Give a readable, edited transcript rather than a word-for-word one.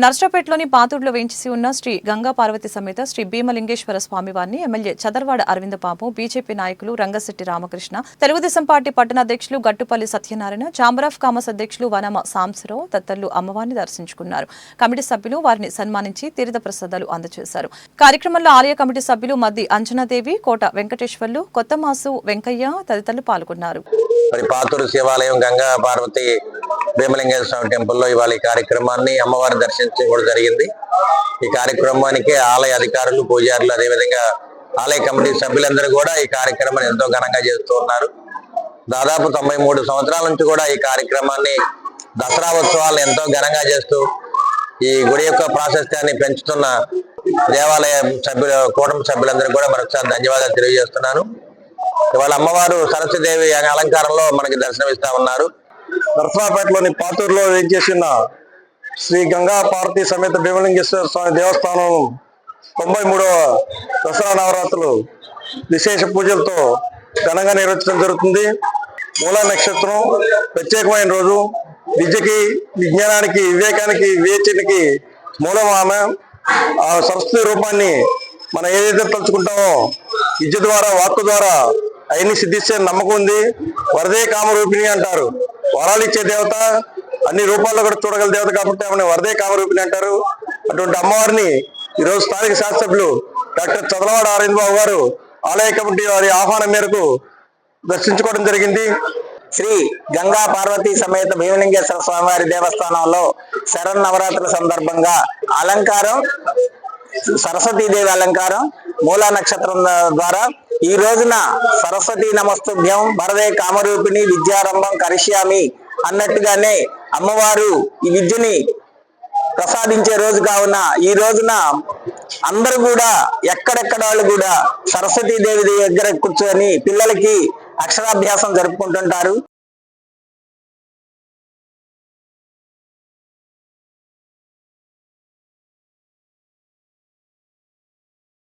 నర్సరావుపేటలోని పాతూరులో వేంచేసి ఉన్న శ్రీ గంగా పార్వతి సమేత శ్రీ భీమలింగేశ్వర స్వామివారిని ఎమ్మెల్యే చదర్వాడ అరవిందబాబు, బీజేపీ నాయకులు రంగశెట్టి రామకృష్ణ, తెలుగుదేశం పార్టీ పట్టణాధ్యక్షులు Gattupalli Satyanarayana, chamber of commerce అధ్యక్షులు వనమ సాంబశివరావు తదితరులు అమ్మవారిని దర్శించుకున్నారు. కమిటీ సభ్యులు వారిని సన్మానించి తీర్థ ప్రసాదాలు అందజేశారు. కార్యక్రమంలో ఆలయ కమిటీ సభ్యులు మద్ది అంజనాదేవి, కోట వెంకటేశ్వర్లు, కొత్తమాసు వెంకయ్య తదితరులు పాల్గొన్నారు. పాతూరు శివాలయం గంగా పార్వతి భీమలింగేశ్వర స్వామి టెంపుల్లో ఇవాళ ఈ కార్యక్రమాన్ని అమ్మవారిని దర్శించడం జరిగింది. ఈ కార్యక్రమానికి ఆలయ అధికారులు, పూజారులు, అదేవిధంగా ఆలయ కమిటీ సభ్యులందరూ కూడా ఈ కార్యక్రమాన్ని ఎంతో ఘనంగా చేస్తూ ఉన్నారు. దాదాపు 93 సంవత్సరాల నుంచి కూడా ఈ కార్యక్రమాన్ని, దసరా ఉత్సవాలను ఎంతో ఘనంగా చేస్తూ ఈ గుడి యొక్క ప్రాశస్త్యాన్ని పెంచుతున్న దేవాలయ సభ్యులు, కుటుంబ సభ్యులందరూ కూడా మరొకసారి ధన్యవాదాలు తెలియజేస్తున్నాను. ఇవాళ అమ్మవారు సరస్వతీదేవి అలంకారంలో మనకి దర్శనమిస్తా ఉన్నారు. నర్సరావుపేటలోని పాతూరులో వేంచేసిన శ్రీ గంగా పార్వతి సమేత భీమలింగేశ్వర స్వామి దేవస్థానం 93వ దసరా నవరాత్రులు విశేష పూజలతో ఘనంగా నిర్వహించడం జరుగుతుంది. మూలా నక్షత్రం ప్రత్యేకమైన రోజు. విద్యకి, విజ్ఞానానికి, వివేకానికి, వివేచనకి మూలం ఆమె. ఆ సరస్వతి రూపాన్ని మనం ఏదైతే తలుచుకుంటామో విద్య ద్వారా, వాక్కు ద్వారా అవన్నీ సిద్ధిస్తే నమ్మకం ఉంది. వరదే కామరూపిణి అంటారు. వరాలు ఇచ్చే దేవత, అన్ని రూపాల్లో కూడా చూడగల దేవత కాబట్టి ఆమె వరదే కామరూపిణి అంటారు. అటువంటి అమ్మవారిని ఈరోజు స్థానిక శాసనసభ్యులు డాక్టర్ చదలవాడ అరవిందబాబు గారు ఆలయ కమిటీ వారి ఆహ్వానం మేరకు దర్శించుకోవడం జరిగింది. శ్రీ గంగా పార్వతి సమేత భీమలింగేశ్వర స్వామివారి దేవస్థానంలో శరన్నవరాత్రుల సందర్భంగా అలంకారం, సరస్వతీదేవి అలంకారం, మూలా నక్షత్రం ద్వారా ఈ రోజున సరస్వతి నమస్తుభ్యం వరదే కామరూపిణి విద్యారంభం కరిష్యామి అన్నట్టుగానే అమ్మవారు ఈ విద్యని ప్రసాదించే రోజు కావున ఈ రోజున అందరూ కూడా ఎక్కడెక్కడ వాళ్ళు కూడా సరస్వతీదేవి దగ్గర కూర్చొని పిల్లలకి అక్షరాభ్యాసం జరుపుకుంటుంటారు.